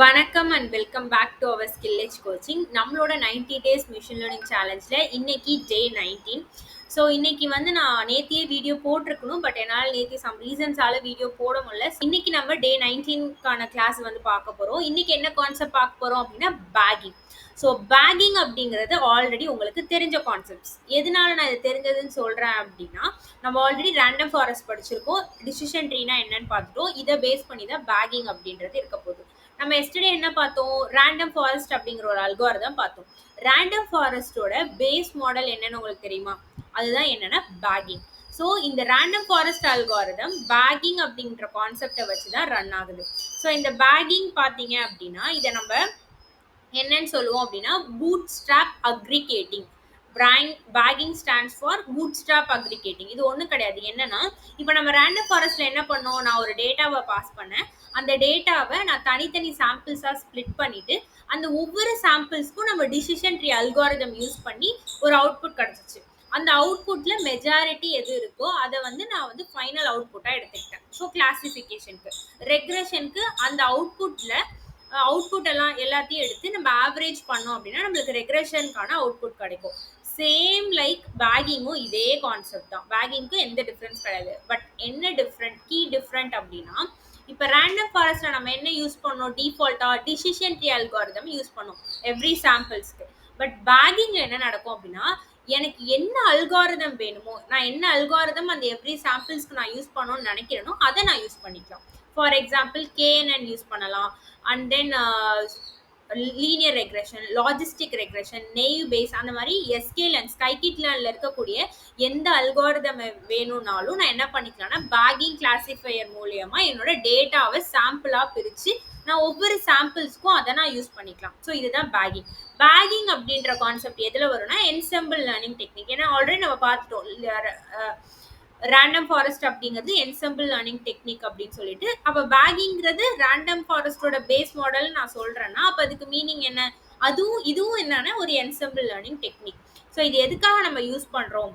வணக்கம் and welcome back to our skill edge coaching. நம்மளோட 90 days machine learning சேலஞ்சில் இன்னைக்கு டே 19. So இன்னைக்கு வந்து நான் நேத்தியே வீடியோ போட்டிருக்கணும், பட் என்னால் நேற்று சம் ரீசன்ஸால வீடியோ போட முடியல. இன்னைக்கு நம்ம டே 19க்கான கிளாஸ் வந்து பார்க்க போகிறோம். இன்னைக்கு என்ன கான்செப்ட் பார்க்க போகிறோம் அப்படின்னா பேக்கிங். ஸோ பேக்கிங் அப்படிங்கிறது ஆல்ரெடி உங்களுக்கு தெரிஞ்ச கான்செப்ட்ஸ். எதனால நான் இது தெரிஞ்சதுன்னு சொல்கிறேன் அப்படின்னா, நம்ம ஆல்ரெடி ரேண்டம் ஃபாரஸ்ட் படிச்சிருக்கோம், டிசிஷன் ட்ரீனா என்னன்னு பார்த்துட்டோம். இதை பேஸ் பண்ணி தான் பேக்கிங் அப்படின்றது இருக்க போகுது. நம்ம எஸ்டர்டே என்ன பார்த்தோம்? ரேண்டம் ஃபாரஸ்ட் அப்படிங்கிற ஒரு அல்காரிதம் பார்த்தோம். ரேண்டம் ஃபாரஸ்டோட பேஸ் மாடல் என்னன்னு உங்களுக்கு தெரியுமா? அதுதான் என்னன்னா பேக்கிங். ஸோ இந்த ரேண்டம் ஃபாரஸ்ட் அல்காரிதம் பேக்கிங் அப்படின்ற கான்செப்டை வச்சு தான் ரன் ஆகுது. ஸோ இந்த பேக்கிங் பார்த்தீங்க அப்படின்னா இதை நம்ம என்னன்னு சொல்லுவோம் அப்படின்னா bootstrap aggregating. Bagging stands for bootstrap aggregating. இது ஒன்றும் கிடையாது. என்னன்னா இப்போ நம்ம ரேண்டம் ஃபாரஸ்ட்ல என்ன பண்ணோம்? நான் ஒரு டேட்டாவை பாஸ் பண்ணேன். அந்த டேட்டாவை நான் தனித்தனி சாம்பிள்ஸாக ஸ்ப்ளிட் பண்ணிட்டு அந்த ஒவ்வொரு சாம்பிள்ஸ்க்கும் நம்ம டிசிஷன் ட்ரீ அல்காரிதம் யூஸ் பண்ணி ஒரு அவுட்புட் கிடச்சிச்சு. அந்த அவுட்புட்ல மெஜாரிட்டி எது இருக்கோ அதை வந்து நான் வந்து ஃபைனல் அவுட்புட்டாக எடுத்துக்கிட்டேன். ஸோ கிளாசிஃபிகேஷனுக்கு, ரெக்ரெஷனுக்கு அந்த அவுட்புட் எல்லாத்தையும் எடுத்து நம்ம ஆவரேஜ் பண்ணோம் அப்படின்னா நம்மளுக்கு ரெக்ரெஷனுக்கான அவுட்புட் கிடைக்கும். சேம் லைக் பேக்கிங்கும் இதே கான்செப்ட் தான். பேக்கிங்க்கு எந்த டிஃப்ரென்ஸ் கிடையாது. பட் என்ன டிஃப்ரெண்ட், கீ டிஃப்ரெண்ட் அப்படின்னா, இப்போ ரேண்டம் ஃபாரஸ்ட்ல நம்ம என்ன யூஸ் பண்ணோம்? டிஃபால்ட்டா டிசிஷன் ட்ரீ அல்காரிதம் யூஸ் பண்ணோம் எவ்ரி சாம்பிள்ஸ்க்கு. பட் பேக்கிங்ல என்ன நடக்கும் அப்படின்னா, எனக்கு என்ன அல்காரிதம் வேணுமோ, நான் என்ன அல்காரிதம் அந்த எவ்ரி சாம்பிள்ஸ்க்கு நான் யூஸ் பண்ணணும்னு நினைக்கிறேனோ அதை நான் யூஸ் பண்ணிக்கலாம். ஃபார் எக்ஸாம்பிள் கேஎன்என் யூஸ் பண்ணலாம், and then linear regression, logistic regression, naive Bayes, அந்த மாதிரி எஸ்கேல் அண்ட் ஸ்கைகிட்லான்ல இருக்கக்கூடிய எந்த அல்காரிதம் வேணும்னாலும் நான் என்ன பண்ணிக்கலாம்னா பேக்கிங் கிளாசிஃபையர் மூலியமா என்னோட டேட்டாவை சாம்பிளா பிரிச்சு நான் ஒவ்வொரு சாம்பிள்ஸ்க்கும் அதை நான் யூஸ் பண்ணிக்கலாம். ஸோ இதுதான் பேக்கிங். பேக்கிங் அப்படின்ற கான்செப்ட் எதில் வரும்னா என்செம்பிள் லேர்னிங் டெக்னிக். ஏன்னா ஆல்ரெடி நம்ம பார்த்துட்டோம் ரேண்டம் ஃபாரஸ்ட் அப்படிங்கிறது என்செம்பிள் லேர்னிங் டெக்னிக் அப்படின்னு சொல்லிட்டு. அப்போ பேக்கிங்கிறது ரேண்டம் ஃபாரஸ்டோட பேஸ் மாடல் நான் சொல்றேன்னா அப்போ அதுக்கு மீனிங் என்ன? இதுவும் என்னன்னா ஒரு என்செம்பிள் லேர்னிங் டெக்னிக். ஸோ இது எதுக்காக நம்ம யூஸ் பண்றோம்?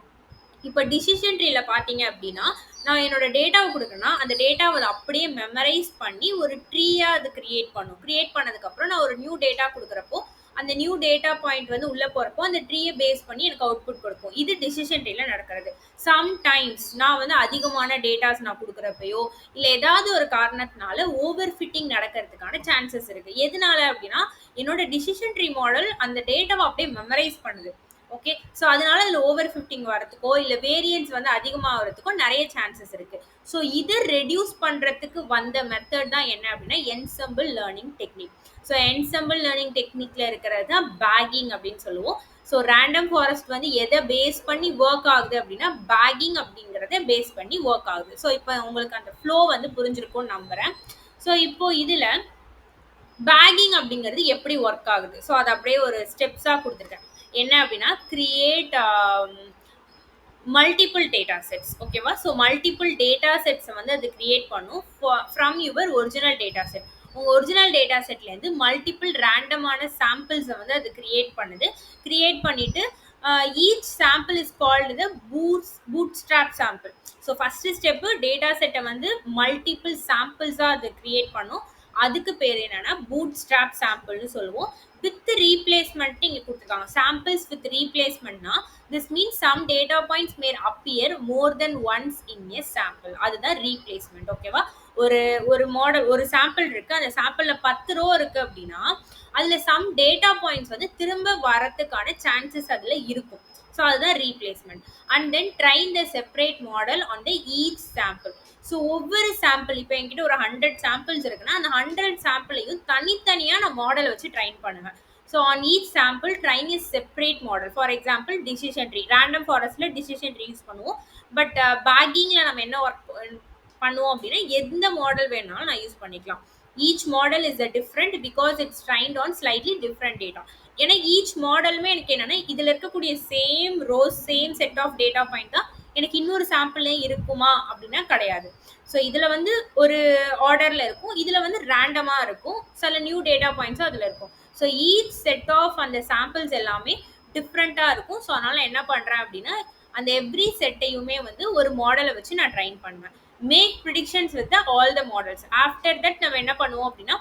இப்போ டிசிஷன் ட்ரீல பார்த்தீங்க அப்படின்னா, நான் என்னோட டேட்டாவை கொடுக்குறேன்னா அந்த டேட்டாவை அப்படியே மெமரைஸ் பண்ணி ஒரு ட்ரீயாக அது கிரியேட் பண்ணும். கிரியேட் பண்ணதுக்கப்புறம் நான் ஒரு நியூ டேட்டா கொடுக்குறப்போ அந்த நியூ டேட்டா பாயிண்ட் வந்து உள்ளே போகிறப்போ அந்த ட்ரீயை பேஸ் பண்ணி எனக்கு அவுட்புட் கொடுக்கும். இது டிசிஷன் ட்ரீல நடக்கிறது. சம்டைம்ஸ் நான் வந்து அதிகமான டேட்டாஸ் நான் கொடுக்குறப்பையோ இல்லை ஏதாவது ஒரு காரணத்தினால ஓவர் ஃபிட்டிங் நடக்கிறதுக்கான சான்சஸ் இருக்குது. எதனால அப்படின்னா என்னோட டிசிஷன் ட்ரீ மாடல் அந்த டேட்டாவை அப்படியே மெமரைஸ் பண்ணுது. ஓகே, ஸோ அதனால இதில் ஓவர் ஃபிட்டிங் வரதுக்கோ இல்லை வேரியன்ஸ் வந்து அதிகமாகிறதுக்கோ நிறைய சான்சஸ் இருக்குது. ஸோ இதை ரெடியூஸ் பண்ணுறதுக்கு வந்த மெத்தட் தான் என்ன அப்படின்னா ensemble learning technique. So ensemble learning டெக்னிக்கில் இருக்கிறது தான் பேக்கிங் அப்படின்னு சொல்லுவோம். ஸோ ரேண்டம் ஃபாரஸ்ட் வந்து எதை பேஸ் பண்ணி ஒர்க் ஆகுது அப்படின்னா பேக்கிங் அப்படிங்கிறத பேஸ் பண்ணி ஒர்க் ஆகுது. ஸோ இப்போ உங்களுக்கு அந்த ஃப்ளோ வந்து புரிஞ்சிருக்கும்னு நம்புகிறேன். ஸோ இப்போ இதில் பேக்கிங் அப்படிங்கிறது எப்படி ஒர்க் ஆகுது? ஸோ அதை அப்படியே ஒரு ஸ்டெப்ஸாக கொடுத்துருக்கேன். என்ன அப்படின்னா கிரியேட் மல்டிபிள் டேட்டா செட்ஸ். ஓகேவா? ஸோ மல்டிபிள் டேட்டா செட்ஸை வந்து அது கிரியேட் பண்ணும் from your original data set. உங்கள் ஒரிஜினல் டேட்டா செட்லேருந்து மல்டிபிள் ரேண்டமான சாம்பிள்ஸை வந்து அது கிரியேட் பண்ணுது. கிரியேட் பண்ணிட்டு each sample is called the bootstrap sample. So first step data செட்டை வந்து மல்டிபிள் சாம்பிள்ஸாக அது கிரியேட் பண்ணும். அதுக்கு பேர் என்னன்னா பூட்ஸ்ட்ராப் சாம்பிள்னு சொல்லுவோம். வித் ரீப்ளேஸ்மெண்ட் இங்கே கொடுத்துருக்காங்க. சாம்பிள்ஸ் வித் ரீப்ளேஸ்மெண்ட்னா this means some data points may appear more than once in a sample. அதுதான் ரீப்ளேஸ்மெண்ட். ஓகேவா? ஒரு மாடல், ஒரு சாம்பிள் இருக்கு, அந்த சாம்பிள்ல 10 ரோ இருக்கு அப்படின்னா அதுல சம் டேட்டா பாயிண்ட்ஸ் வந்து திரும்ப வரதுக்கான சான்சஸ் அதுல இருக்கும். ஸோ அதுதான் replacement. And then train the separate model on the each sample. So ஒவ்வொரு சாம்பிள், இப்போ என்கிட்ட ஒரு 100 சாம்பிள்ஸ் இருக்குன்னா அந்த 100 சாம்பிளையும் தனித்தனியாக நான் மாடலை வச்சு ட்ரைன் பண்ணுவேன். So on each sample train is separate model. For example decision tree, random ஃபாரஸ்ட்ல டிசிஷன் ட்ரீ யூஸ் பண்ணுவோம். பட் பேக்கிங்ல நம்ம என்ன ஒர்க் பண்ணுவோம் அப்படின்னா எந்த மாடல் வேணாலும் நான் யூஸ் பண்ணிக்கலாம். Each model is different because it's trained on slightly different data. ஏன்னா ஈச் மாடலுமே எனக்கு என்னன்னா இதில் இருக்கக்கூடிய same rows, same set of data point தான் எனக்கு இன்னொரு சாம்பிளே இருக்குமா அப்படின்னா கிடையாது. ஸோ இதில் வந்து ஒரு ஆர்டரில் இருக்கும், இதில் வந்து ரேண்டமாக இருக்கும், சில நியூ டேட்டா பாயிண்ட்ஸும் அதில் இருக்கும். ஸோ ஈச் செட் ஆஃப் அந்த சாம்பிள்ஸ் எல்லாமே டிஃப்ரெண்ட்டாக இருக்கும். ஸோ அதனால் என்ன பண்ணுறேன் அப்படின்னா அந்த எவ்ரி செட்டையுமே வந்து ஒரு மாடலை வச்சு நான் ட்ரைன் பண்ணுவேன். Make predictions with all the models. After that நம்ம என்ன பண்ணுவோம் அப்படின்னா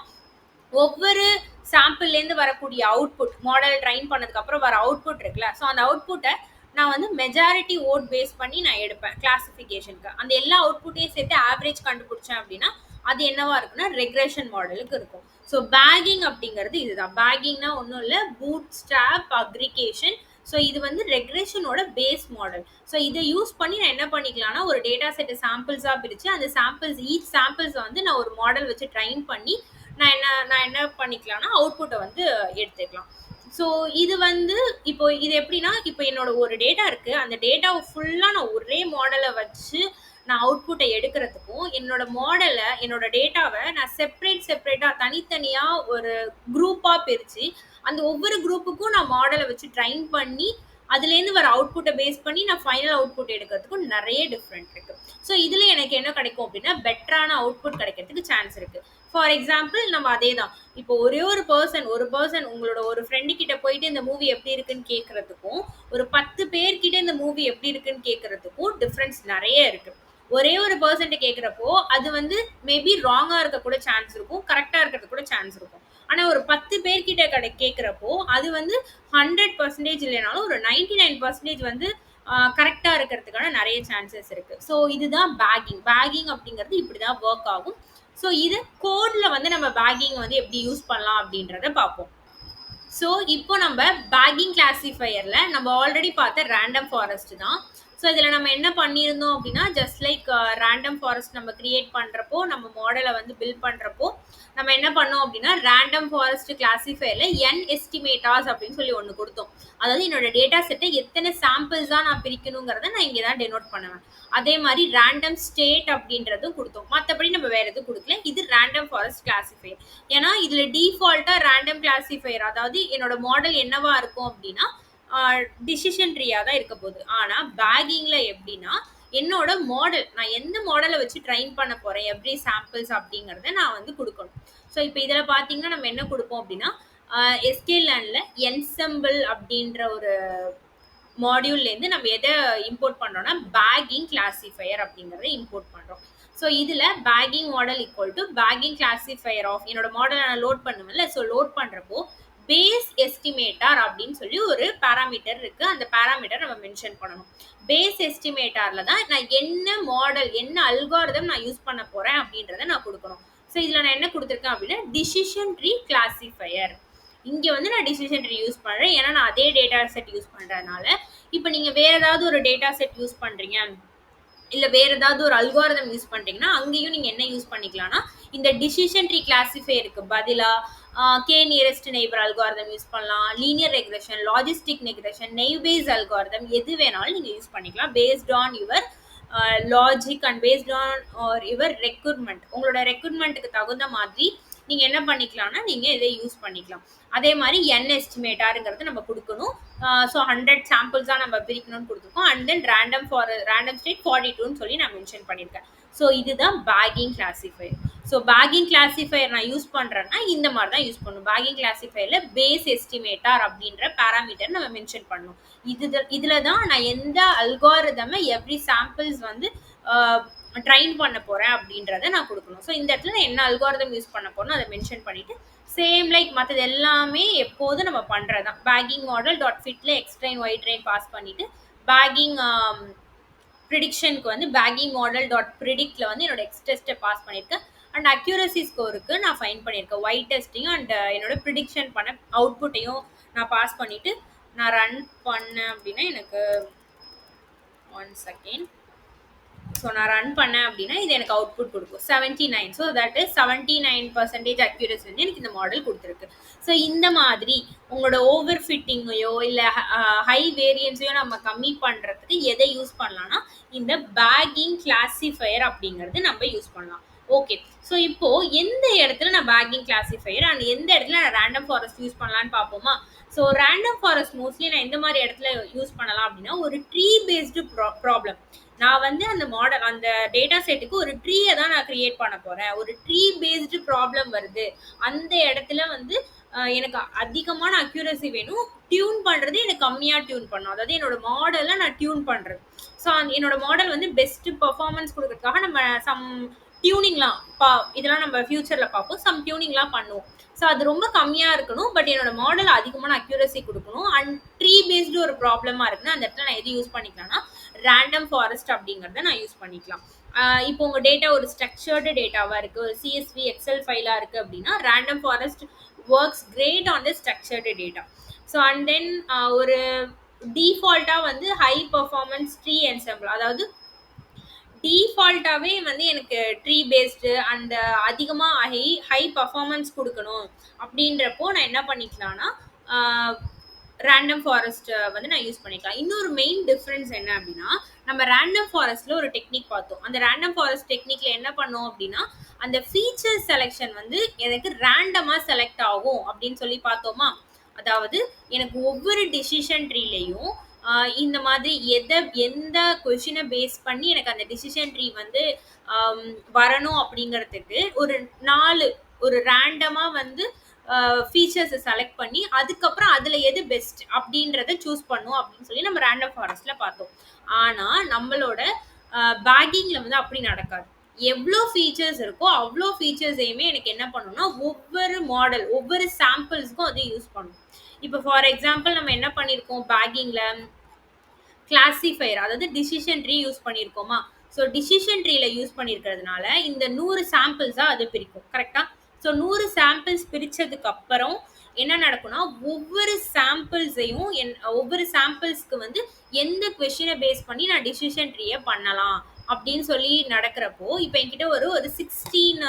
ஒவ்வொரு சாம்பிள்லேருந்து வரக்கூடிய அவுட்புட் மாடல் ட்ரைன் பண்ணதுக்கப்புறம் வர அவுட்புட் இருக்குல்ல, ஸோ அந்த அவுட்புட்டை நான் வந்து மெஜாரிட்டி ஓட் பேஸ் பண்ணி நான் எடுப்பேன் கிளாசிஃபிகேஷனுக்கு. அந்த எல்லா அவுட்புட்டையும் சேர்த்து ஆவரேஜ் கண்டுபிடிச்சேன் அப்படின்னா அது என்னவா இருக்குன்னா ரெக்ரெஷன் மாடலுக்கு இருக்கும். ஸோ பேக்கிங் அப்படிங்கிறது இதுதான். பேக்கிங்னா ஒன்றும் இல்லை, பூட் ஸ்ட்ராப் அக்ரிகேஷன். ஸோ இது வந்து ரெக்ரெஷனோட பேஸ் மாடல். ஸோ இதை யூஸ் பண்ணி நான் என்ன பண்ணிக்கலாம்னா ஒரு டேட்டா செட்டை சாம்பிள்ஸாக பிரித்து அந்த சாம்பிள்ஸ் ஈச் சாம்பிள்ஸை வந்து நான் ஒரு மாடல் வச்சு ட்ரைன் பண்ணி நான் என்ன பண்ணிக்கலாம்னா அவுட்புட்டை வந்து எடுத்துக்கலாம். ஸோ இது வந்து இப்போ இது எப்படின்னா, இப்போ என்னோட ஒரு டேட்டா இருக்கு, அந்த டேட்டாவை ஃபுல்லாக நான் ஒரே மாடலை வச்சு நான் அவுட்புட்டை எடுக்கிறதுக்கும், என்னோட மாடலை என்னோட டேட்டாவை நான் செப்பரேட்டாக தனித்தனியாக ஒரு குரூப்பாக பிரித்து அந்த ஒவ்வொரு குரூப்புக்கும் நான் மாடலை வச்சு ட்ரைன் பண்ணி அதுலேருந்து வர அவுட்புட்டை பேஸ் பண்ணி நான் ஃபைனல் அவுட்புட் எடுக்கிறதுக்கும் நிறைய டிஃப்ரெண்ட் இருக்கு. ஸோ இதில் எனக்கு என்ன கிடைக்கும் அப்படின்னா பெட்டரான அவுட்புட் கிடைக்கிறதுக்கு சான்ஸ் இருக்கு. ஃபார் எக்ஸாம்பிள் நம்ம அதே தான், இப்போ ஒரே ஒரு பர்சன் உங்களோட ஒரு ஃப்ரெண்டு கிட்ட போயிட்டு இந்த மூவி எப்படி இருக்குன்னு கேட்கறதுக்கும் ஒரு 10 பேர்கிட்ட இந்த மூவி எப்படி இருக்குன்னு கேட்கறதுக்கும் டிஃப்ரென்ஸ் நிறைய இருக்கு. ஒரே ஒரு பர்சன்ட் கேட்குறப்போ அது வந்து மேபி ராங்கா இருக்க கூட சான்ஸ் இருக்கும், கரெக்டா இருக்கிறது கூட சான்ஸ் இருக்கும். ஆனா ஒரு 10 பேர்கிட்ட கேட்குறப்போ அது வந்து 100% இல்லைனாலும் ஒரு 99% வந்து கரெக்டா இருக்கிறதுக்கான நிறைய சான்சஸ் இருக்கு. ஸோ இதுதான் பேக்கிங் அப்படிங்கிறது இப்படிதான் ஒர்க் ஆகும். ஸோ இது கோட்ல வந்து நம்ம பேக்கிங் வந்து எப்படி யூஸ் பண்ணலாம் அப்படின்றத பார்ப்போம். ஸோ இப்போ நம்ம பேக்கிங் கிளாசிஃபையர்ல நம்ம ஆல்ரெடி பார்த்த ரேண்டம் ஃபாரஸ்ட் தான். ஸோ இதில் நம்ம என்ன பண்ணியிருந்தோம் அப்படின்னா ஜஸ்ட் லைக் ரேண்டம் ஃபாரஸ்ட் நம்ம கிரியேட் பண்ணுறப்போ நம்ம மாடலை வந்து பில்ட் பண்ணுறப்போ நம்ம என்ன பண்ணோம் அப்படின்னா ரேண்டம் ஃபாரஸ்ட் கிளாசிஃபையரில் என் எஸ்டிமேட்டாஸ் அப்படின்னு சொல்லி ஒன்று கொடுத்தோம். அதாவது என்னோட டேட்டா செட்டை எத்தனை சாம்பிள்ஸ் தான் நான் பிரிக்கணுங்கிறத நான் இங்கே தான் டெனோட் பண்ணுவேன். அதே மாதிரி ரேண்டம் ஸ்டேட் அப்படின்றதும் கொடுத்தோம். மற்றபடி நம்ம வேற எதுவும் கொடுக்கல. இது ரேண்டம் ஃபாரஸ்ட் கிளாசிஃபையர். ஏன்னா இதில் டிஃபால்ட்டாக ரேண்டம் கிளாசிஃபையர், அதாவது என்னோட மாடல் என்னவா இருக்கும் அப்படின்னா டிசிஷன் ட்ரீயாக தான் இருக்க போகுது. ஆனால் பேக்கிங்கில் எப்படின்னா என்னோட மாடல் நான் எந்த மாடலை வச்சு ட்ரைன் பண்ண போகிறேன் எவ்ரி சாம்பிள்ஸ் அப்படிங்கிறத நான் வந்து கொடுக்கணும். ஸோ இப்போ இதில் பார்த்தீங்கன்னா நம்ம என்ன கொடுப்போம் அப்படின்னா எஸ்கேலேண்டில் என்செம்பிள் அப்படின்ற ஒரு மாடியூல்லேருந்து நம்ம எதை இம்போர்ட் பண்ணுறோம்னா பேக்கிங் கிளாசிஃபையர் அப்படிங்கிறத இம்போர்ட் பண்ணுறோம். ஸோ இதில் bagging model equal to bagging classifier of என்னோட மாடலை நான் லோட் பண்ணுவேன்ல, ஸோ லோட் பண்ணுறப்போ பேஸ் எஸ்டிமேட்டார் அப்படின்னு சொல்லி ஒரு பேராமீட்டர் இருக்கு. அந்த பேராமீட்டர் நம்ம மென்ஷன் பண்ணணும். பேஸ் எஸ்டிமேட்டார்ல தான் நான் என்ன மாடல் என்ன அல்காரிதம் நான் யூஸ் பண்ண போறேன் அப்படின்றத நான் கொடுக்கணும். ஸோ இதில் நான் என்ன கொடுத்துருக்கேன் அப்படின்னா டிசிஷன் ட்ரீ கிளாசிஃபையர். இங்கே வந்து நான் டிசிஷன் ட்ரீ யூஸ் பண்ணுறேன், ஏன்னா நான் அதே டேட்டா செட் யூஸ் பண்ணுறதுனால. இப்போ நீங்கள் வேற ஏதாவது ஒரு டேட்டா செட் யூஸ் பண்ணுறீங்க இல்லை வேற ஏதாவது ஒரு அல்காரிதம் யூஸ் பண்ணுறீங்கன்னா அங்கேயும் நீங்கள் என்ன யூஸ் பண்ணிக்கலாம்னா இந்த டிசிஷன் ட்ரீ கிளாசிஃபையருக்கு பதிலாக K nearest neighbour algorithm use பண்ணலாம், linear regression, logistic regression, naive Bayes algorithm எது வேணாலும் நீங்கள் யூஸ் பண்ணிக்கலாம் based on your logic and based on your recruitment. உங்களோட ரெக்ரூட்மெண்ட்டுக்கு தகுந்த மாதிரி நீங்கள் என்ன பண்ணிக்கலாம்னா நீங்கள் இதை யூஸ் பண்ணிக்கலாம். அதே மாதிரி என் எஸ்டிமேட்டாருங்கிறது நம்ம கொடுக்கணும். ஸோ 100 சாம்பிள்ஸ் தான் நம்ம பிரிக்கணும்னு கொடுத்துருக்கோம். அண்ட் தென் ரேண்டம் ஸ்டேட் 42ன்னு சொல்லி நான் மென்ஷன் பண்ணியிருக்கேன். ஸோ இதுதான் bagging classifier. So bagging classifier நான் யூஸ் பண்ணுறேன்னா இந்த மாதிரி தான் யூஸ் பண்ணணும். பேக்கிங் கிளாசிஃபையரில் பேஸ் எஸ்டிமேட்டார் அப்படின்ற பேராமீட்டர் நம்ம மென்ஷன் பண்ணணும். இதில் தான் நான் எந்த அல்காரிதமை எவ்ரி சாம்பிள்ஸ் வந்து ட்ரைன் பண்ண போகிறேன் அப்படின்றத நான் கொடுக்கணும். ஸோ இந்த இடத்துல நான் என்ன அல்காரிதம் யூஸ் பண்ண போறேன்னு அதை மென்ஷன் பண்ணிவிட்டு சேம் லைக் மற்றது எல்லாமே எப்போதும் நம்ம பண்ணுறது தான். பேக்கிங் மாடல் டாட் ஃபிட்டில் எக்ஸ்ட்ரைன் ஒய் ட்ரெயின் பாஸ் பண்ணிவிட்டு பேக்கிங் ப்ரிடிக்ஷனுக்கு வந்து பேக்கிங் மாடல் டாட் ப்ரிடிக்டில் வந்து என்னோட எக்ஸ் டெஸ்ட்டை பாஸ் பண்ணியிருக்கேன். அண்ட் அக்யூரசி ஸ்கோருக்கு நான் ஃபைன் பண்ணியிருக்கேன் ஒய் டெஸ்ட்டையும் அண்ட் என்னோட ப்ரிடிக்ஷன் பண்ண அவுட்புட்டையும் நான் பாஸ் பண்ணிவிட்டு நான் ரன் பண்ணேன் அப்படின்னா எனக்கு 1 செகண்ட். ஸோ நான் ரன் பண்ணேன் அப்படின்னா இது எனக்கு அவுட்புட் கொடுக்கும் 79. ஸோ தட் இஸ் 79% அக்யூரசி வந்து எனக்கு இந்த மாடல் கொடுத்துருக்கு. ஸோ இந்த மாதிரி உங்களோட ஓவர் ஃபிட்டிங்கையோ இல்லை ஹை வேரியன்ஸையோ நம்ம கம்மி பண்ணுறதுக்கு எதை யூஸ் பண்ணலாம்னா இந்த பேக்கிங் கிளாசிஃபையர் அப்படிங்கிறது நம்ம யூஸ் பண்ணலாம். ஓகே, ஸோ இப்போ எந்த இடத்துல நான் பேக்கிங் கிளாசிஃபையர் அண்ட் எந்த இடத்துல நான் ரேண்டம் ஃபாரஸ்ட் யூஸ் பண்ணலான்னு பார்ப்போமா. ஸோ ரேண்டம் ஃபாரஸ்ட் மோஸ்ட்லி நான் எந்த மாதிரி இடத்துல யூஸ் பண்ணலாம் அப்படின்னா ஒரு ட்ரீ பேஸ்டு ப்ராப்ளம். நான் வந்து அந்த மாடல் அந்த டேட்டா செட்டுக்கு ஒரு ட்ரீயை தான் நான் கிரியேட் பண்ண போகிறேன். ஒரு ட்ரீ பேஸ்டு ப்ராப்ளம் வருது, அந்த இடத்துல வந்து எனக்கு அதிகமான அக்யூரசி வேணும். டியூன் பண்ணுறது எனக்கு கம்மியாக டியூன் பண்ணும், அதாவது என்னோட மாடலை நான் டியூன் பண்ணுறது. ஸோ என்னோட மாடல் வந்து பெஸ்ட்டு பர்ஃபார்மன்ஸ் கொடுக்கறதுக்காக நம்ம சம் டியூனிங்லாம் இதெல்லாம் நம்ம ஃபியூச்சரில் பார்ப்போம். சம் டியூனிங்லாம் பண்ணுவோம். ஸோ அது ரொம்ப கம்மியாக இருக்கணும், பட் என்னோட மாடல் அதிகமான அக்யூரசி கொடுக்கணும். அண்ட் ட்ரீ பேஸ்டு ஒரு ப்ராப்ளமாக இருக்குன்னா அந்த இடத்துல நான் எது யூஸ் பண்ணிக்கலாம்னா ரேண்டம் ஃபாரஸ்ட் அப்படிங்கிறத நான் யூஸ் பண்ணிக்கலாம். இப்போ உங்கள் டேட்டா ஒரு ஸ்ட்ரக்சர்டு டேட்டாவாக இருக்குது, ஒரு சிஎஸ்வி எக்ஸல் ஃபைலாக இருக்குது அப்படின்னா random forest works great on the structured data. So and then ஒரு டிஃபால்ட்டாக வந்து ஹை பர்ஃபார்மன்ஸ் ட்ரீ என்செம்பிள், அதாவது டிஃபால்ட்டாகவே வந்து எனக்கு ட்ரீ பேஸ்டு அந்த அதிகமாக ஹை பர்ஃபார்மன்ஸ் கொடுக்கணும் அப்படின்றப்போ நான் என்ன பண்ணிக்கலாம்னா ரேண்டம் ஃபாரஸ்ட் வந்து நான் யூஸ் பண்ணிக்கலாம். இன்னொரு மெயின் டிஃப்ரென்ஸ் என்ன அப்படின்னா, நம்ம ரேண்டம் ஃபாரஸ்ட்ல ஒரு டெக்னிக் பார்த்தோம். அந்த ரேண்டம் ஃபாரஸ்ட் டெக்னிக்ல என்ன பண்ணோம் அப்படின்னா, அந்த ஃபீச்சர் செலெக்ஷன் வந்து எனக்கு ரேண்டமா செலக்ட் ஆகும் அப்படின்னு சொல்லி பார்த்தோமா. அதாவது எனக்கு ஒவ்வொரு டிசிஷன் ட்ரீலையும் இந்த மாதிரி எந்த கொஷினை பேஸ் பண்ணி எனக்கு அந்த டிசிஷன் ட்ரீ வந்து வரணும் அப்படிங்கிறதுக்கு ஒரு ரேண்டமா வந்து ஃபீச்சர்ஸை செலக்ட் பண்ணி அதுக்கப்புறம் அதில் எது பெஸ்ட் அப்படின்றத சூஸ் பண்ணும் அப்படின்னு சொல்லி நம்ம ரேண்டம் ஃபாரஸ்ட்ல பார்த்தோம். ஆனால் நம்மளோட பேக்கிங்கில் வந்து அப்படி நடக்காது. எவ்வளோ ஃபீச்சர்ஸ் இருக்கோ அவ்வளோ ஃபீச்சர்ஸையுமே எனக்கு என்ன பண்ணணும்னா ஒவ்வொரு மாடல் ஒவ்வொரு சாம்பிள்ஸ்க்கும் அதை யூஸ் பண்ணணும். இப்போ ஃபார் எக்ஸாம்பிள் நம்ம என்ன பண்ணியிருக்கோம் பேக்கிங்கில் கிளாசிஃபையர், அதாவது டிசிஷன் ட்ரீ யூஸ் பண்ணியிருக்கோமா. ஸோ டிசிஷன் ட்ரீல யூஸ் பண்ணியிருக்கிறதுனால இந்த 100 சாம்பிள்ஸாக அது பிரிக்கும். கரெக்டாக? ஸோ 100 சாம்பிள்ஸ் பிரித்ததுக்கு அப்புறம் என்ன நடக்கும்னா ஒவ்வொரு சாம்பிள்ஸ்க்கு வந்து எந்த கொஷினை பேஸ் பண்ணி நான் டிசிஷன் ட்ரீயை பண்ணலாம் அப்படின்னு சொல்லி நடக்கிறப்போ, இப்போ என்கிட்ட ஒரு 16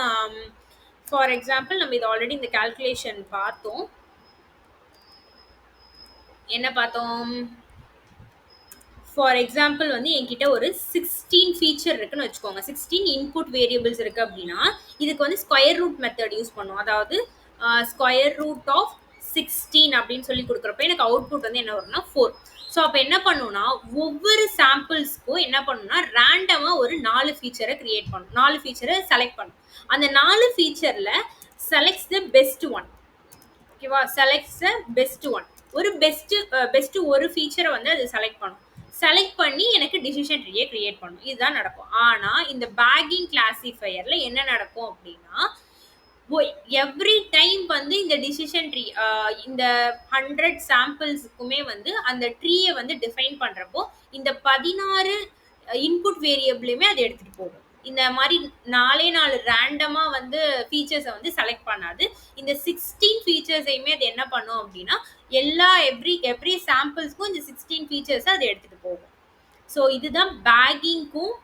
ஃபார் எக்ஸாம்பிள் நம்ம இது ஆல்ரெடி இந்த கால்குலேஷன் பார்த்தோம். என்ன பார்த்தோம்? ஃபார் எக்ஸாம்பிள் வந்து என்கிட்ட ஒரு 16 ஃபீச்சர் இருக்குன்னு வச்சுக்கோங்க. 16 இன்புட் வேரியபிள்ஸ் இருக்குது அப்படின்னா இதுக்கு வந்து ஸ்கொயர் ரூட் மெத்தட் யூஸ் பண்ணும். அதாவது ஸ்கொயர் ரூட் ஆஃப் 16 அப்படின்னு சொல்லி கொடுக்குறப்ப எனக்கு அவுட்புட் வந்து என்ன வரும்னா 4. ஸோ அப்போ என்ன பண்ணுன்னா ஒவ்வொரு சாம்பிள்ஸ்க்கும் என்ன பண்ணுன்னா ரேண்டமாக ஒரு 4 ஃபீச்சரை கிரியேட் பண்ணும், 4 ஃபீச்சரை செலக்ட் பண்ணும். அந்த 4 ஃபீச்சரில் செலக்ட்ஸ் த பெஸ்ட் ஒன். ஓகேவா? Selects the best one. ஒரு பெஸ்ட் ஒரு ஃபீச்சரை வந்து அது செலக்ட் பண்ணி எனக்கு டிசிஷன் ட்ரீயை கிரியேட் பண்ணும். இதுதான் நடக்கும். ஆனால் இந்த பேக்கிங் கிளாசிஃபையர்ல என்ன நடக்கும் அப்படின்னா எவ்ரி டைம் வந்து இந்த டிசிஷன் ட்ரீ இந்த 100 சாம்பிள்ஸுக்குமே வந்து அந்த ட்ரீயை வந்து டிஃபைன் பண்ணுறப்போ இந்த 16 இன்புட் வேரியபிளையுமே அது எடுத்துகிட்டு போகும். இந்த மாதிரி 4 ரேண்டமாக வந்து ஃபீச்சர்ஸை வந்து செலக்ட் பண்ணாது. இந்த 16 ஃபீச்சர்ஸையுமே அது என்ன பண்ணும் அப்படின்னா எவ்ரி சாம்பிள்ஸ்க்கும் இந்த 16 ஃபீச்சர்ஸை அது எடுத்துகிட்டு போகும். ஸோ இதுதான் பேக்கிங்க்கும்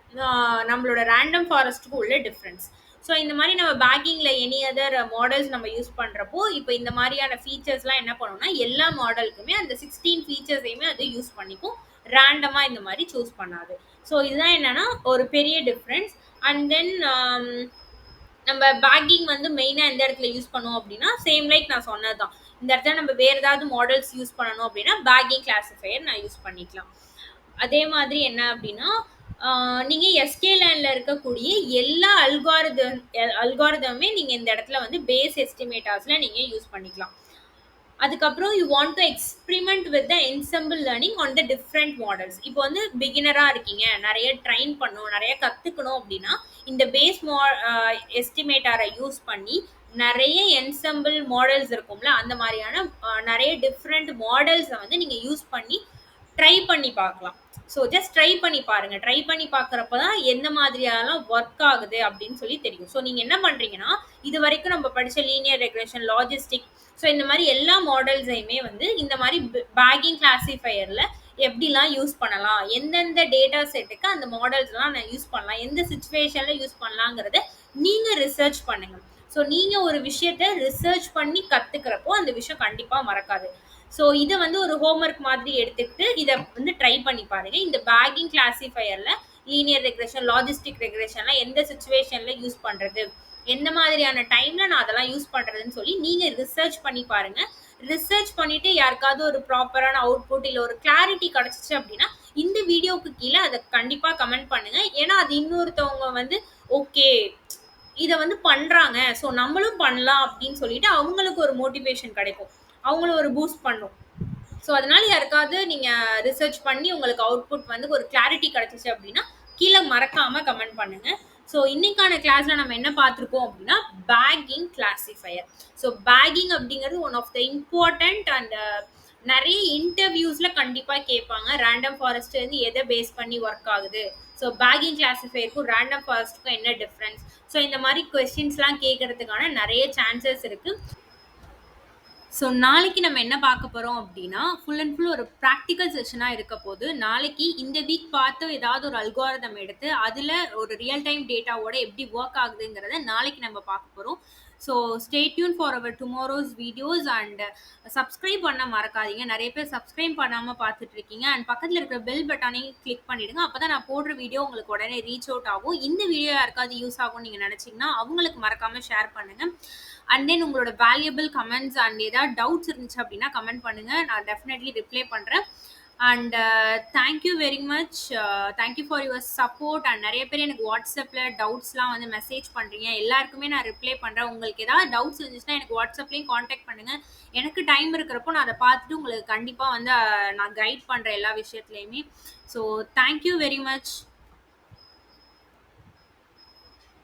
நம்மளோட ரேண்டம் ஃபாரஸ்ட்டுக்கும் உள்ள டிஃப்ரென்ஸ். ஸோ இந்த மாதிரி நம்ம பேக்கிங்கில் எனி அதர் மாடல்ஸ் நம்ம யூஸ் பண்ணுறப்போ இப்போ இந்த மாதிரியான ஃபீச்சர்ஸ்லாம் என்ன பண்ணோம்னா எல்லா மாடலுக்குமே அந்த 16 ஃபீச்சர்ஸையுமே அது யூஸ் பண்ணிக்கும், ரேண்டமாக இந்த மாதிரி சூஸ் பண்ணாது. ஸோ இதுதான் என்னன்னா ஒரு பெரிய டிஃப்ரென்ஸ். அண்ட் தென் நம்ம பேக்கிங் வந்து மெயினாக எந்த இடத்துல யூஸ் பண்ணுவோம் அப்படின்னா சேம் லைக் நான் சொன்னது தான். இந்த இடத்துல நம்ம வேறு ஏதாவது மாடல்ஸ் யூஸ் பண்ணணும் அப்படின்னா பேக்கிங் கிளாசிஃபையர் நான் யூஸ் பண்ணிக்கலாம். அதே மாதிரி என்ன அப்படின்னா நீங்கள் எஸ்கேலேனில் இருக்கக்கூடிய எல்லா அல்காரிதமே நீங்கள் இந்த இடத்துல வந்து பேஸ் எஸ்டிமேட்டர்ஸில் நீங்கள் யூஸ் பண்ணிக்கலாம். அதுக்கப்புறம் you want to experiment with the ensemble learning on the different models. இப்போ வந்து பிகினராக இருக்கீங்க, நிறைய ட்ரைன் பண்ணணும், நிறைய கற்றுக்கணும் அப்படின்னா இந்த பேஸ் எஸ்டிமேட்டரை யூஸ் பண்ணி நிறைய என்செம்பிள் மாடல்ஸ் இருக்கும்ல, அந்த மாதிரியான நிறைய டிஃப்ரெண்ட் மாடல்ஸை வந்து நீங்கள் யூஸ் பண்ணி ட்ரை பண்ணி பார்க்கலாம். ஸோ ஜஸ்ட் ட்ரை பண்ணி பாருங்கள். ட்ரை பண்ணி பார்க்குறப்ப தான் எந்த மாதிரியெல்லாம் ஒர்க் ஆகுது அப்படின்னு சொல்லி தெரியும். ஸோ நீங்கள் என்ன பண்ணுறீங்கன்னா இது வரைக்கும் நம்ம படித்த லீனியர் ரெக்ரெஷன், லாஜிஸ்டிக், ஸோ இந்த மாதிரி எல்லா மாடல்ஸையுமே வந்து இந்த மாதிரி பேக்கிங் கிளாசிஃபையரில் எப்படிலாம் யூஸ் பண்ணலாம், எந்தெந்த டேட்டா செட்டுக்கு அந்த மாடல்ஸ்லாம் நான் யூஸ் பண்ணலாம், எந்த சுச்சுவேஷனில் யூஸ் பண்ணலாங்கிறத நீங்கள் ரிசர்ச் பண்ணுங்கள். ஸோ நீங்கள் ஒரு விஷயத்த ரிசர்ச் பண்ணி கற்றுக்கிறப்போ அந்த விஷயம் கண்டிப்பாக மறக்காது. ஸோ இதை வந்து ஒரு ஹோம்ஒர்க் மாதிரி எடுத்துக்கிட்டு இதை வந்து ட்ரை பண்ணி பாருங்கள். இந்த பேக்கிங் கிளாசிஃபையரில் லீனியர் ரெக்ரெஷன், லாஜிஸ்டிக் ரெக்ரெஷன்லாம் எந்த சுச்சுவேஷனில் யூஸ் பண்ணுறது, எந்த மாதிரியான டைமில் நான் அதெல்லாம் யூஸ் பண்ணுறதுன்னு சொல்லி நீங்கள் ரிசர்ச் பண்ணி பாருங்கள். ரிசர்ச் பண்ணிவிட்டு யாருக்காவது ஒரு ப்ராப்பரான அவுட்புட் இல்லை ஒரு கிளாரிட்டி கிடச்சிச்சு அப்படின்னா இந்த வீடியோவுக்கு கீழே அதை கண்டிப்பாக கமெண்ட் பண்ணுங்கள். ஏன்னா அது இன்னொருத்தவங்க வந்து ஓகே இதை வந்து பண்ணுறாங்க, ஸோ நம்மளும் பண்ணலாம் அப்படின்னு சொல்லிட்டு அவங்களுக்கு ஒரு மோட்டிவேஷன் கிடைக்கும், அவங்களும் ஒரு பூஸ்ட் பண்ணும். ஸோ அதனால யாருக்காவது நீங்கள் ரிசர்ச் பண்ணி உங்களுக்கு அவுட்புட் வந்து ஒரு கிளாரிட்டி கிடச்சிச்சு அப்படின்னா கீழே மறக்காமல் கமெண்ட் பண்ணுங்கள். ஸோ இன்னைக்கான கிளாஸ்ல நம்ம என்ன பார்த்துருக்கோம் அப்படின்னா பேக்கிங் கிளாசிஃபையர். ஸோ பேக்கிங் அப்படிங்கிறது one of the important and நிறைய இன்டர்வியூஸ்ல கண்டிப்பா கேட்பாங்க. ரேண்டம் ஃபாரஸ்ட் வந்து எதை பேஸ் பண்ணி ஒர்க் ஆகுது, ஸோ பேக்கிங் கிளாசிஃபையருக்கும் ரேண்டம் ஃபாரஸ்ட்டுக்கும் என்ன டிஃப்ரென்ஸ், ஸோ இந்த மாதிரி கொஸ்டின்ஸ்லாம் கேட்கறதுக்கான நிறைய சான்சஸ் இருக்கு. ஸோ நாளைக்கு நம்ம என்ன பார்க்க போறோம் அப்படின்னா ஃபுல் அண்ட் ஃபுல் ஒரு ப்ராக்டிக்கல் செஷனாக இருக்க போது. நாளைக்கு இந்த வீக் பார்த்து ஏதாவது ஒரு அல்காரிதம் எடுத்து அதில் ஒரு ரியல் டைம் டேட்டாவோட எப்படி ஒர்க் ஆகுதுங்கிறத நாளைக்கு நம்ம பார்க்க போகிறோம். So stay tuned for our tomorrow's videos and subscribe பண்ண மறக்காதீங்க. நிறைய பேர் சப்ஸ்கிரைப் பண்ணாமல் பார்த்துட்டு இருக்கீங்க. அண்ட் பக்கத்தில் இருக்கிற பெல் பட்டனையும் கிளிக் பண்ணிடுங்க. அப்போ தான் நான் போடுற வீடியோ உங்களுக்கு உடனே ரீச் அவுட் ஆகும். இந்த வீடியோ யாருக்காவது யூஸ் ஆகும்னு நீங்கள் நினச்சிங்கன்னா அவங்களுக்கு மறக்காமல் ஷேர் பண்ணுங்கள். அண்ட் தென் உங்களோட வேல்யூபிள் கமெண்ட்ஸ் அண்ட் ஏதாவது டவுட்ஸ் இருந்துச்சு அப்படின்னா கமெண்ட் பண்ணுங்கள். நான் டெஃபினெட்லி ரிப்ளை பண்ணுறேன். And thank you very much. Thank you for your support. And நிறைய பேர் எனக்கு வாட்ஸ்அப்பில் டவுட்ஸ்லாம் வந்து மெசேஜ் பண்ணுறீங்க. எல்லாருக்குமே நான் ரிப்ளை பண்ணுறேன். உங்களுக்கு ஏதாவது டவுட்ஸ் இருந்துச்சுன்னா எனக்கு வாட்ஸ்அப்லேயும் காண்டாக்ட் பண்ணுங்கள். எனக்கு டைம் இருக்கிறப்போ நான் அதை பார்த்துட்டு உங்களுக்கு கண்டிப்பாக வந்து நான் கைட் பண்ணுறேன் எல்லா விஷயத்துலையுமே. So thank you very much.